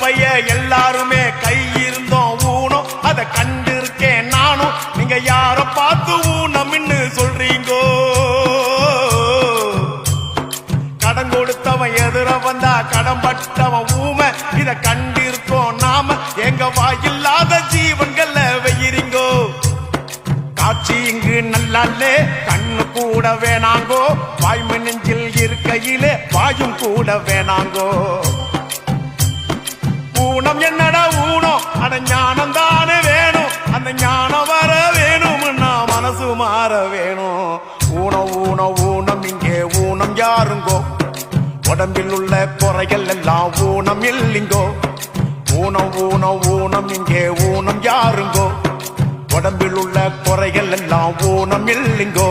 பைய எல்லாருமே கை இருந்தோம் ஊனம் அதை கண்டு இருக்கேன் நானும். நீங்க யார பார்த்து ஊனம்னு சொல்றீங்கோ? கடன் கொடுத்தவன் எதிர வந்தா கடன் பட்டவன் ஊமை இத கண்டு இருக்கோம் நாம. எங்க வாயில்லாத ஜீவன்கள வெயிரிங்கோ. காட்சி இங்கு நல்லாலே கண்ணு கூட வேணாங்கோ. வாய்மை நெஞ்சில் இருக்கையிலே வாயும் கூட வேணாங்கோ. ஊனம் என்னடா ஊனம்? அட ஞானம் தானே வேணும். அந்த ஞானம் வர வேணும்னா மனசு மாற வேணும். ஊனம் ஊனம் ஊனம் இங்கே ஊனம் யாருங்கோ? உடம்பில் உள்ள குறைகள் எல்லாம் ஊனம் இல்லைங்கோ. ஊனம் ஊனம் ஊனம் இங்கே ஊனம் யாருங்கோ? உடம்பில் உள்ள குறைகள் எல்லாம் ஊனம் இல்லைங்கோ.